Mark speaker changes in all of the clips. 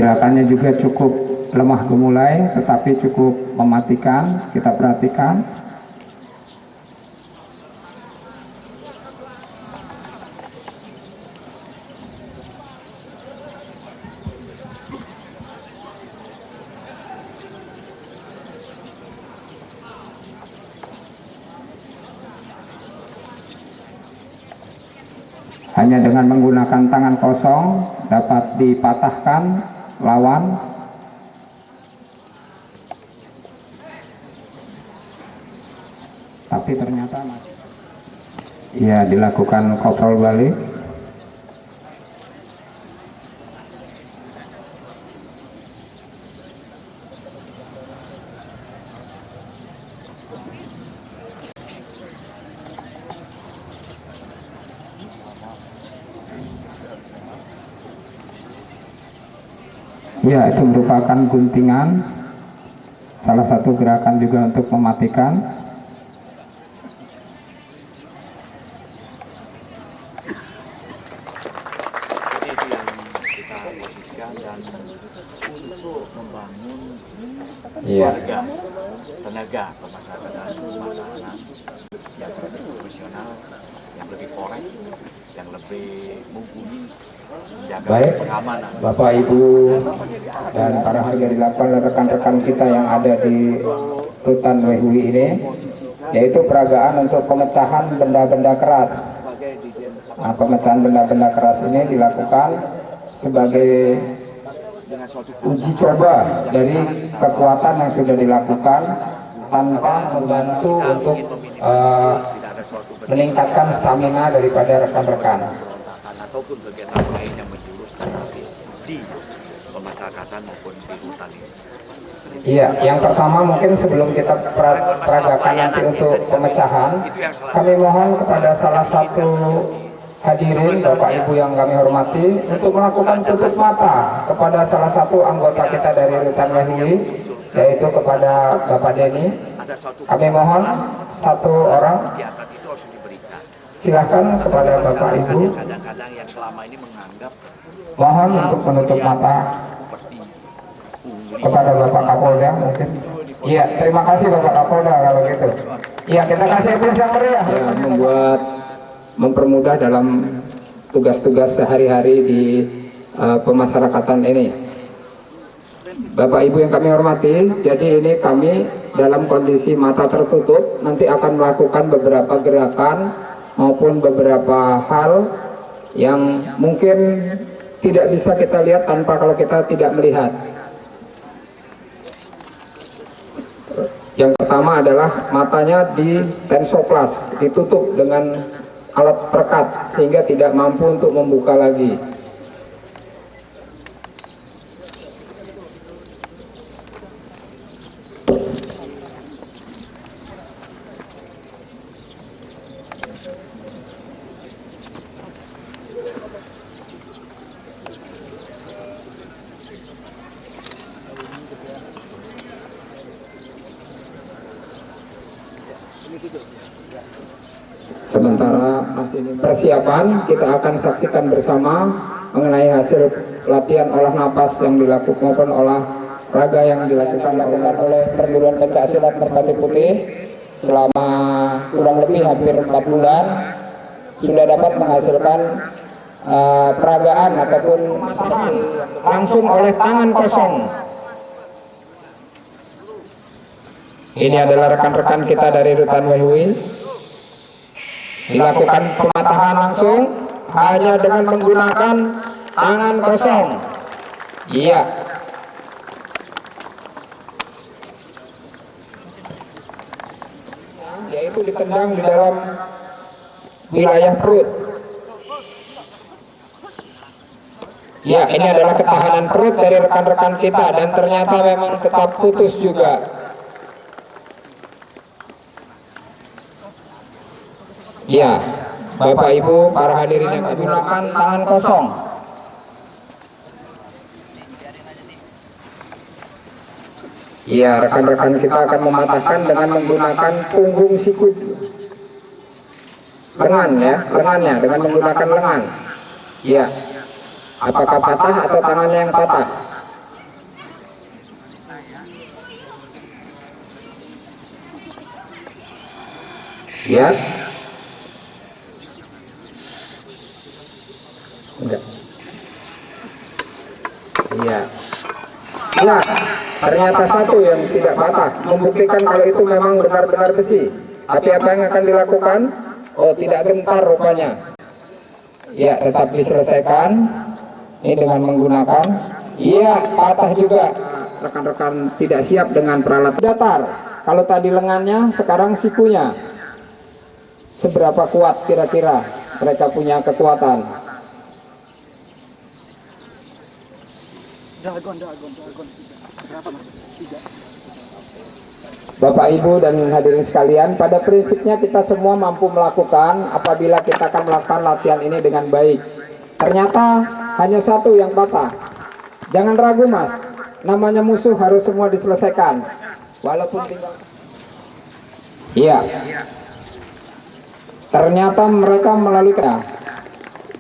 Speaker 1: Gerakannya juga cukup lemah gemulai, tetapi cukup mematikan. Kita perhatikan. Hanya dengan menggunakan tangan kosong dapat dipatahkan lawan. Tapi ternyata ya dilakukan kontrol balik. Ya, itu merupakan guntingan, salah satu gerakan juga untuk mematikan.
Speaker 2: Jadi itu yang kita posisikan dan untuk membangun warga, tenaga pemasarakatan pemakanan yang lebih profesional, yang lebih korek, yang lebih mumpuni.
Speaker 1: Baik, Bapak Ibu dan para hadirin dan rekan-rekan kita yang ada di Rutan Wehui ini, yaitu peragaan untuk pemecahan benda-benda keras. Nah, pemecahan benda-benda keras ini dilakukan sebagai uji coba dari kekuatan yang sudah dilakukan tanpa membantu untuk meningkatkan stamina daripada rekan-rekan.
Speaker 2: Ataupun kegiatan lain yang menjuruskan habis di pemasyarakatan maupun di hutan ini.
Speaker 1: Iya, yang pertama mungkin sebelum kita peragakan nanti untuk pemecahan, kami mohon kepada salah satu hadirin Bapak Ibu yang kami hormati untuk melakukan tutup mata kepada salah satu anggota kita dari Rutan Wehui, yaitu kepada Bapak Denny. Kami mohon satu orang. Silahkan kepada Bapak Ibu.
Speaker 2: Kadang-kadang yang selama ini menganggap
Speaker 1: mohon untuk menutup mata kepada Bapak Kapolda mungkin. Iya, terima kasih Bapak Kapolda kalau gitu. Iya, kita kasih aplaus yang meriah. Ya, mempermudah dalam tugas-tugas sehari-hari di pemasyarakatan ini. Bapak Ibu yang kami hormati, jadi ini kami dalam kondisi mata tertutup nanti akan melakukan beberapa gerakan maupun beberapa hal yang mungkin tidak bisa kita lihat tanpa kalau kita tidak melihat. Yang pertama adalah matanya di tensoplas, ditutup dengan alat perekat sehingga tidak mampu untuk membuka lagi. Sementara persiapan, kita akan saksikan bersama mengenai hasil latihan olah napas yang dilakukan maupun olahraga yang dilakukan oleh Perguruan Pencaksilat Merpati Putih selama kurang lebih hampir 4 bulan, sudah dapat menghasilkan peragaan ataupun langsung oleh tangan kosong. Ini adalah rekan-rekan kita dari Rutan Wehui. Dilakukan pematahan langsung hanya dengan menggunakan tangan kosong. Iya. Yaitu ditendang di dalam wilayah perut. Ya, ini adalah ketahanan perut dari rekan-rekan kita dan ternyata memang tetap putus juga. Ya, Bapak Ibu, para hadirin yang menggunakan tangan kosong. Ya, rekan-rekan kita akan mematahkan dengan menggunakan punggung sikut. Lengan ya, lengannya dengan menggunakan lengan. Ya, apakah patah atau tangannya yang patah? Ya. Enggak. Iya. Ya, ternyata satu yang tidak patah, membuktikan kalau itu memang benar-benar besi. Tapi apa yang akan dilakukan? Oh, tidak gentar rupanya. Ya, tetap diselesaikan. Ini dengan menggunakan. Iya, patah juga. Rekan-rekan tidak siap dengan peralatan datar. Kalau tadi lengannya, sekarang sikunya. Seberapa kuat kira-kira mereka punya kekuatan?
Speaker 3: Dragon. Berapa mas? 3.
Speaker 1: Bapak Ibu dan hadirin sekalian, pada prinsipnya kita semua mampu melakukan apabila kita akan melakukan latihan ini dengan baik. Ternyata hanya satu yang patah. Jangan ragu mas, namanya musuh harus semua diselesaikan. Walaupun tinggal. Iya. Ternyata mereka melalui.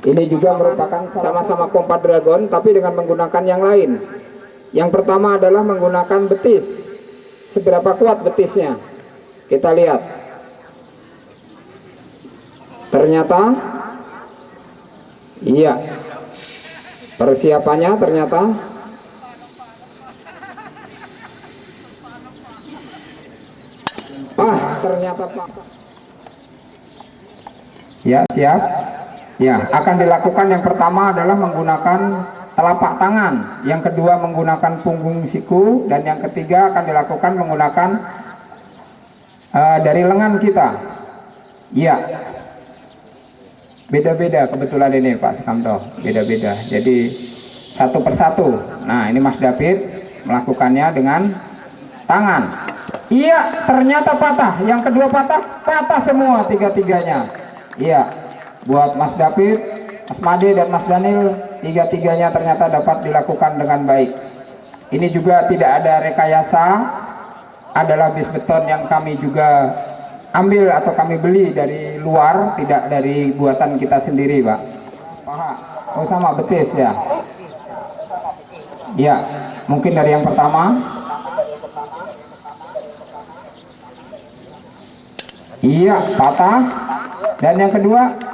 Speaker 1: Ini juga merupakan sama-sama pompa dragon, tapi dengan menggunakan yang lain. Yang pertama adalah menggunakan betis. Seberapa kuat betisnya? Kita lihat. Ternyata, iya. Persiapannya ternyata. Ternyata Pak. Ya, siap. Ya, akan dilakukan yang pertama adalah menggunakan telapak tangan, yang kedua menggunakan punggung siku, dan yang ketiga akan dilakukan menggunakan dari lengan kita. Ya, beda-beda kebetulan ini Pak Sukamto, beda-beda. Jadi satu persatu. Nah, ini Mas David melakukannya dengan tangan. Iya, ternyata patah. Yang kedua patah semua tiga-tiganya. Iya. Buat Mas David, Mas Made dan Mas Daniel, tiga-tiganya ternyata dapat dilakukan dengan baik. Ini juga tidak ada rekayasa, adalah bis beton yang kami juga ambil atau kami beli dari luar, tidak dari buatan kita sendiri, Pak. Paha, oh sama betis ya. Ya, mungkin dari yang pertama. Iya, patah. Dan yang kedua.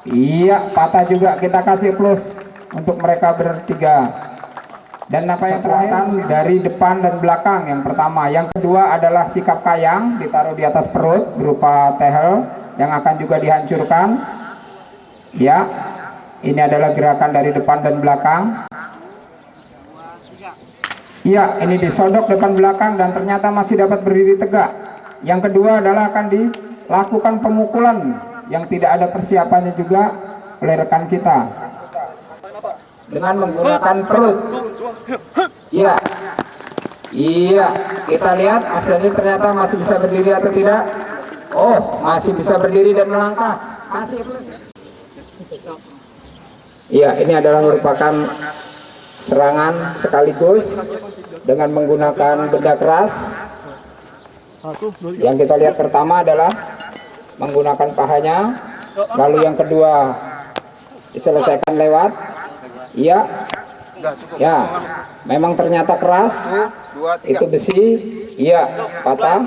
Speaker 1: Iya, patah juga, kita kasih plus untuk mereka bertiga. Dan apa yang terakhir dari depan dan belakang yang pertama. Yang kedua adalah sikap kayang, ditaruh di atas perut berupa tehel yang akan juga dihancurkan. Ya, ini adalah gerakan dari depan dan belakang. Iya, ini disodok depan belakang dan ternyata masih dapat berdiri tegak. Yang kedua adalah akan dilakukan pemukulan yang tidak ada persiapannya juga oleh rekan kita dengan menggunakan perut. Iya, iya, kita lihat Mas Dani ternyata masih bisa berdiri atau tidak. Oh, masih bisa berdiri dan melangkah. Iya, ini adalah merupakan serangan sekaligus dengan menggunakan benda keras. Yang kita lihat pertama adalah menggunakan pahanya, lalu yang kedua diselesaikan lewat. Iya, ya, memang ternyata keras, itu besi. Iya, patah.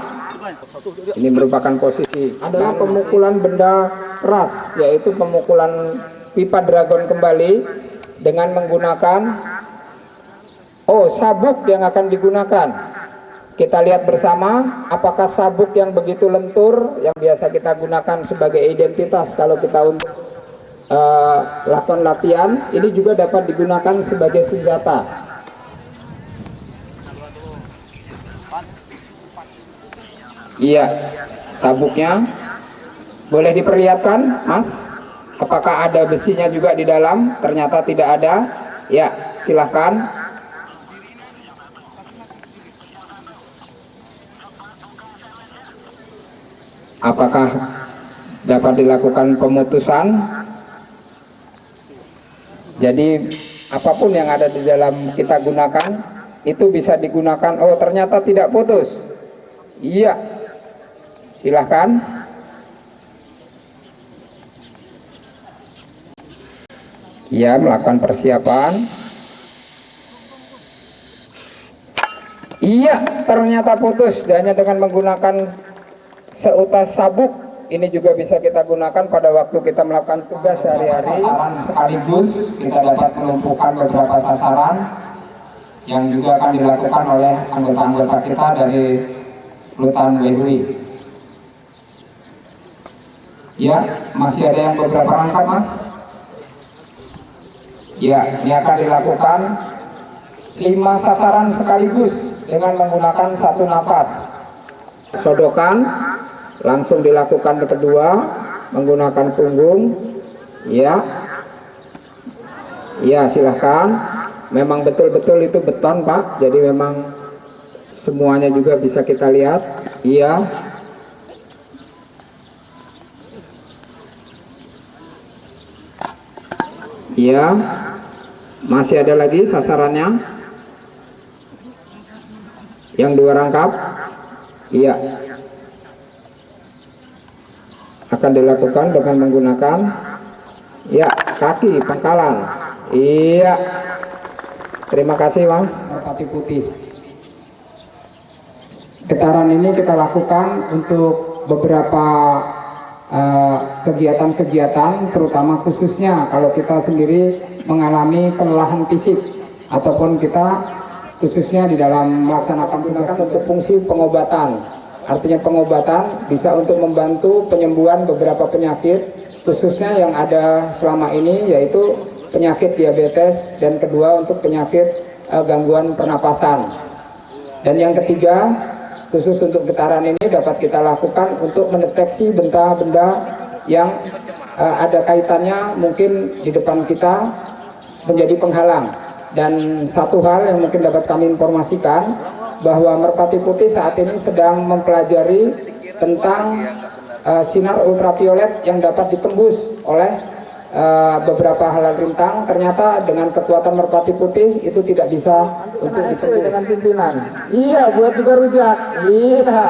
Speaker 1: Ini merupakan posisi adalah pemukulan benda keras, yaitu pemukulan pipa dragon kembali dengan menggunakan sabuk yang akan digunakan. Kita lihat bersama apakah sabuk yang begitu lentur yang biasa kita gunakan sebagai identitas kalau kita untuk lakukan latihan, ini juga dapat digunakan sebagai senjata. Iya, sabuknya boleh diperlihatkan, Mas? Apakah ada besinya juga di dalam? Ternyata tidak ada. Ya, silahkan. Apakah dapat dilakukan pemutusan? Jadi apapun yang ada di dalam kita gunakan itu bisa digunakan. Oh, ternyata tidak putus. Iya, silahkan. Iya, melakukan persiapan. Iya, ternyata putus. Dan hanya dengan menggunakan seutas sabuk ini juga bisa kita gunakan pada waktu kita melakukan tugas sehari-hari. Sasaran sekaligus kita dapat menumpukan beberapa sasaran yang juga akan dilakukan oleh anggota-anggota kita dari Rutan WHI. Ya, masih ada yang beberapa rangkap, Mas? Ya, ini akan dilakukan 5 sasaran sekaligus dengan menggunakan 1 napas. Sodokan langsung dilakukan kedua menggunakan punggung. Ya, ya silahkan. Memang betul-betul itu beton, Pak, jadi memang semuanya juga bisa kita lihat. Iya, iya, masih ada lagi sasarannya yang 2 rangkap. Iya, akan dilakukan dengan menggunakan ya kaki pangkalan. Iya, terima kasih, Mas. Merpati putih. Getaran ini kita lakukan untuk beberapa kegiatan-kegiatan, terutama khususnya kalau kita sendiri mengalami kelelahan fisik ataupun kita khususnya di dalam melaksanakan tugas untuk fungsi pengobatan. Artinya pengobatan bisa untuk membantu penyembuhan beberapa penyakit khususnya yang ada selama ini, yaitu penyakit diabetes, dan kedua untuk penyakit gangguan pernapasan. Dan yang ketiga, khusus untuk getaran ini dapat kita lakukan untuk mendeteksi benda-benda yang ada kaitannya mungkin di depan kita menjadi penghalang. Dan satu hal yang mungkin dapat kami informasikan, bahwa Merpati Putih saat ini sedang mempelajari tentang sinar ultraviolet yang dapat ditembus oleh beberapa hal rintang. Ternyata dengan kekuatan Merpati Putih itu tidak bisa untuk ditembus dengan pimpinan. Iya, buat juga rujak. Iya.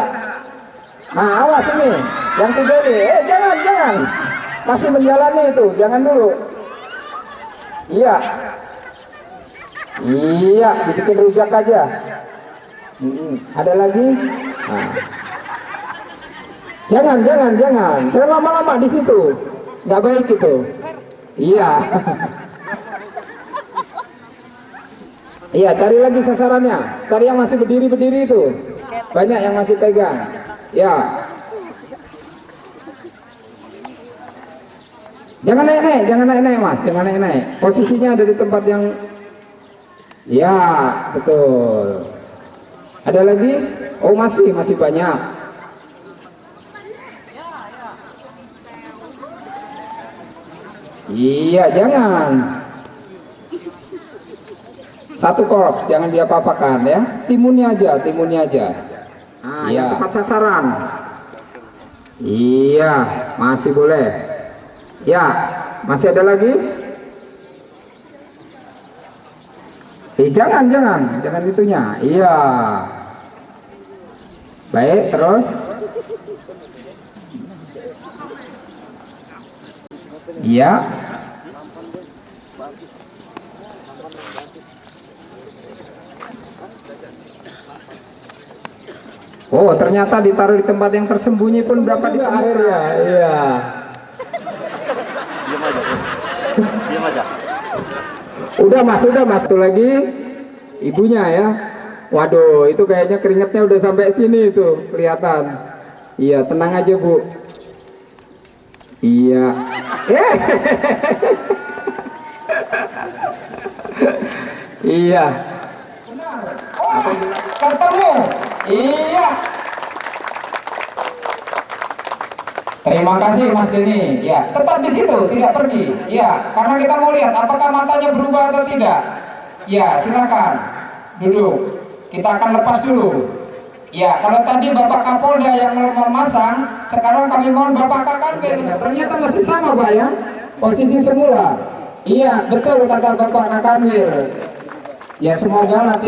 Speaker 1: Nah, awas ini, yang 3 ini. Jangan. Masih menjalani itu, jangan dulu. Iya. Iya, dibikin rujak aja. Ada lagi? Nah. Jangan lama-lama di situ, nggak baik itu. Iya. Iya, cari lagi sasarannya. Cari yang masih berdiri itu. Banyak yang masih pegang. Ya. Jangan naik-naik, Mas. Jangan naik-naik. Posisinya ada di tempat yang. Ya, betul. Ada lagi? Oh, masih banyak. Iya, jangan. Satu korps, jangan diapa-apakan ya. Timunnya aja. Nah, iya. Yang tepat sasaran. Iya, masih boleh. Ya, masih ada lagi? Jangan itunya. Iya. Baik, terus. Iya. Oh, ternyata ditaruh di tempat yang tersembunyi pun berapa ditemukan. Iya.
Speaker 2: Diam aja.
Speaker 1: Udah mas, satu lagi ibunya ya. Waduh, itu kayaknya keringetnya udah sampai sini itu kelihatan. Iya, tenang aja Bu. Iya. Iya. Benar. Oh, ketemu. Iya. Terima kasih Mas Denny. Ya, tetap di situ, tidak pergi. Ya, karena kita mau lihat apakah matanya berubah atau tidak. Ya, silakan duduk. Kita akan lepas dulu. Ya, kalau tadi Bapak Kapolda yang memasang, sekarang kami mohon Bapak Kakanwil. Ternyata masih sama Pak ya, posisi semula. Iya, betul kata Bapak Kakanwil. Ya, semoga nanti